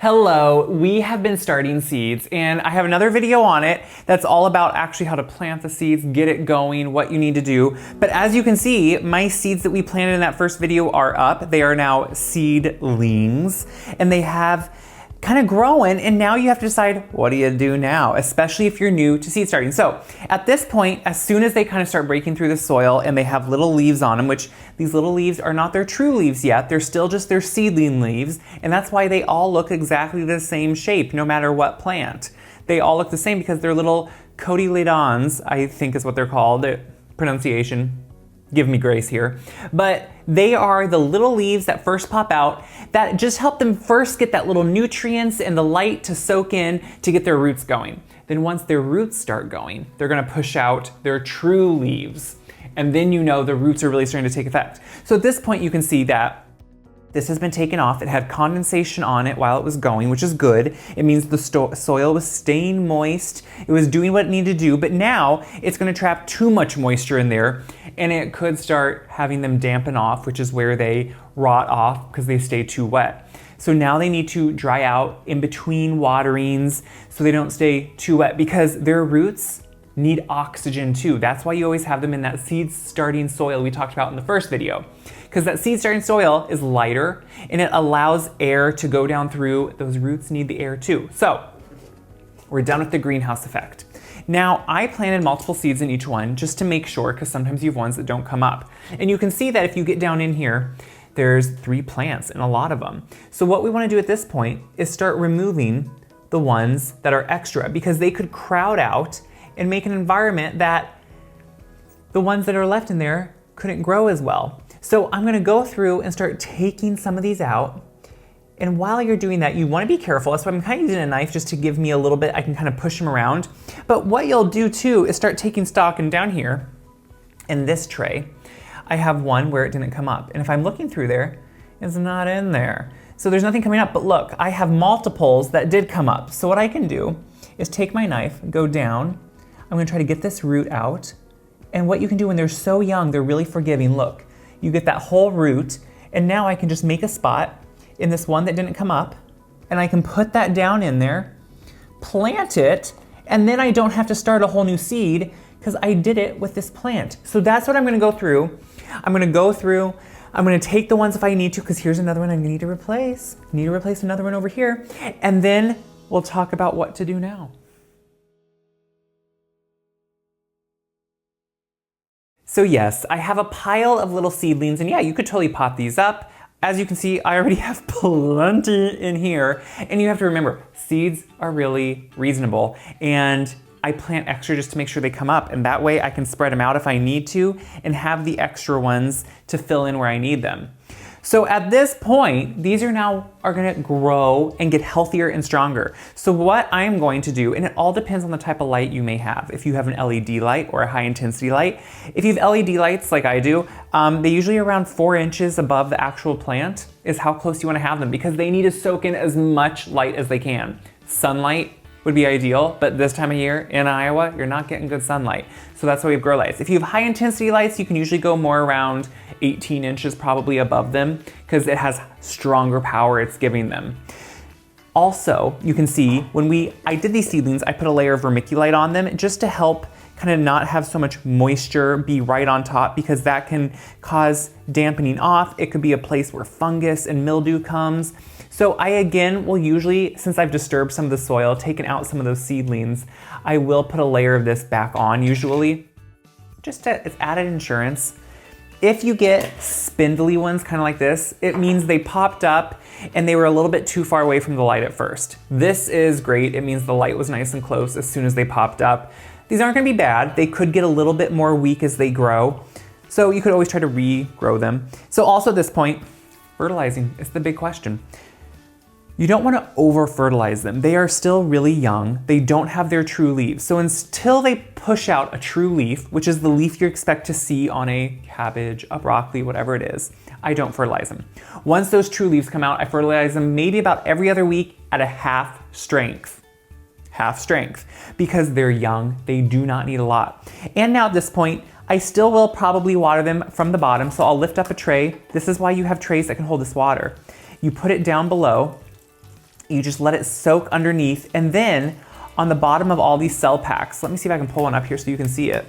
Hello, we have been starting seeds and I have another video on it that's all about actually how to plant the seeds, get it going, what you need to do. But as you can see, my seeds that we planted in that first video are up. They are now seedlings and they have kind of growing, and now you have to decide, what do you do now? Especially if you're new to seed starting. So at this point, as soon as they kind of start breaking through the soil and they have little leaves on them, which these little leaves are not their true leaves yet, they're still just their seedling leaves, and that's why they all look exactly the same shape no matter what plant. They all look the same because they're little cotyledons, I think is what they're called. Pronunciation, give me grace here. But they are the little leaves that first pop out that just help them first get that little nutrients and the light to soak in to get their roots going. Then once their roots start going, they're gonna push out their true leaves. And then you know the roots are really starting to take effect. So at this point you can see that this has been taken off. It had condensation on it while it was going, which is good. It means the soil was staying moist. It was doing what it needed to do, but now it's gonna trap too much moisture in there and it could start having them dampen off, which is where they rot off because they stay too wet. So now they need to dry out in between waterings so they don't stay too wet because their roots need oxygen too. That's why you always have them in that seed starting soil we talked about in the first video. Because that seed starting soil is lighter and it allows air to go down through. Those roots need the air too. So we're done with the greenhouse effect. Now I planted multiple seeds in each one just to make sure, because sometimes you have ones that don't come up. And you can see that if you get down in here, there's 3 plants and a lot of them. So what we want to do at this point is start removing the ones that are extra, because they could crowd out and make an environment that the ones that are left in there couldn't grow as well. So I'm gonna go through and start taking some of these out. And while you're doing that, you wanna be careful. That's why I'm kind of using a knife just to give me a little bit, I can kind of push them around. But what you'll do too is start taking stock, and down here in this tray, I have one where it didn't come up. And if I'm looking through there, it's not in there. So there's nothing coming up, but look, I have multiples that did come up. So what I can do is take my knife, go down, I'm gonna try to get this root out. And what you can do when they're so young, they're really forgiving. Look, you get that whole root, and now I can just make a spot in this one that didn't come up, and I can put that down in there, plant it, and then I don't have to start a whole new seed because I did it with this plant. So that's what I'm gonna go through. I'm gonna take the ones if I need to, because here's another one I'm gonna need to replace. Need to replace another one over here, and then we'll talk about what to do now. So yes, I have a pile of little seedlings, and yeah, you could totally pot these up. As you can see, I already have plenty in here, and you have to remember, seeds are really reasonable, and I plant extra just to make sure they come up, and that way I can spread them out if I need to and have the extra ones to fill in where I need them. So at this point, these are gonna grow and get healthier and stronger. So what I'm going to do, and it all depends on the type of light you may have. If you have an LED light or a high intensity light, if you have LED lights like I do, they usually are around 4 inches above the actual plant is how close you wanna have them, because they need to soak in as much light as they can. Sunlight would be ideal, but this time of year in Iowa, you're not getting good sunlight. So that's why we have grow lights. If you have high intensity lights, you can usually go more around 18 inches probably above them, because it has stronger power it's giving them. Also, you can see when I did these seedlings, I put a layer of vermiculite on them just to help kind of not have so much moisture be right on top, because that can cause dampening off. It could be a place where fungus and mildew comes. So I again will usually, since I've disturbed some of the soil, taken out some of those seedlings, I will put a layer of this back on usually, it's added insurance. If you get spindly ones kind of like this, it means they popped up and they were a little bit too far away from the light at first. This is great. It means the light was nice and close as soon as they popped up. These aren't gonna be bad. They could get a little bit more weak as they grow. So you could always try to regrow them. So also at this point, fertilizing is the big question. You don't want to over-fertilize them. They are still really young. They don't have their true leaves. So until they push out a true leaf, which is the leaf you expect to see on a cabbage, a broccoli, whatever it is, I don't fertilize them. Once those true leaves come out, I fertilize them maybe about every other week at a half strength, because they're young. They do not need a lot. And now at this point, I still will probably water them from the bottom. So I'll lift up a tray. This is why you have trays that can hold this water. You put it down below, You just let it soak underneath, and then on the bottom of all these cell packs, let me see if I can pull one up here so you can see it.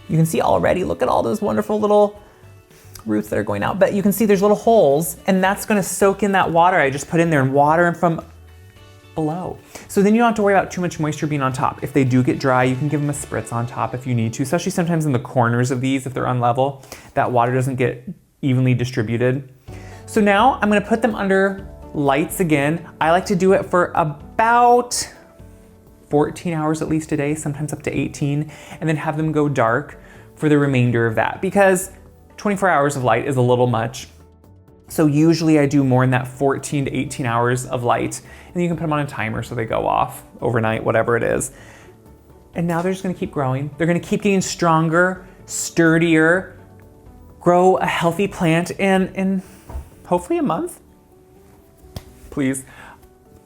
You can see already, look at all those wonderful little roots that are going out, but you can see there's little holes, and that's gonna soak in that water I just put in there, and water from below. So then you don't have to worry about too much moisture being on top. If they do get dry, you can give them a spritz on top if you need to, especially sometimes in the corners of these, if they're unlevel, that water doesn't get evenly distributed. So now I'm gonna put them under lights again. I like to do it for about 14 hours at least a day, sometimes up to 18, and then have them go dark for the remainder of that, because 24 hours of light is a little much. So usually I do more in that 14 to 18 hours of light, and then you can put them on a timer so they go off overnight, whatever it is. And now they're just gonna keep growing. They're gonna keep getting stronger, sturdier, grow a healthy plant, and in hopefully a month, please,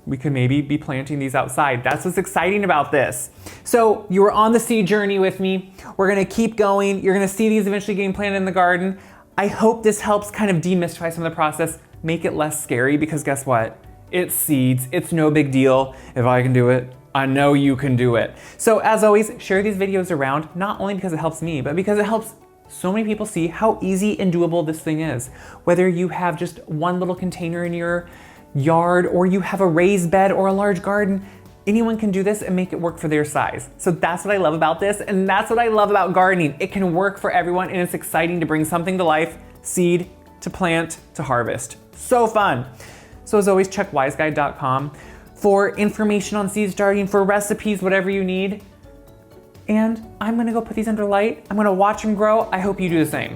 we could maybe be planting these outside. That's what's exciting about this. So you were on the seed journey with me. We're gonna keep going. You're gonna see these eventually getting planted in the garden. I hope this helps kind of demystify some of the process, make it less scary, because guess what? It's seeds, it's no big deal. If I can do it, I know you can do it. So as always, share these videos around, not only because it helps me, but because it helps so many people see how easy and doable this thing is. Whether you have just one little container in your yard, or you have a raised bed or a large garden, anyone can do this and make it work for their size. So that's what I love about this, and that's what I love about gardening. It can work for everyone, and it's exciting to bring something to life, seed to plant to harvest. So fun. So as always, check wiseguide.com for information on seed starting, for recipes, whatever you need. And I'm gonna go put these under light. I'm gonna watch them grow. I hope you do the same.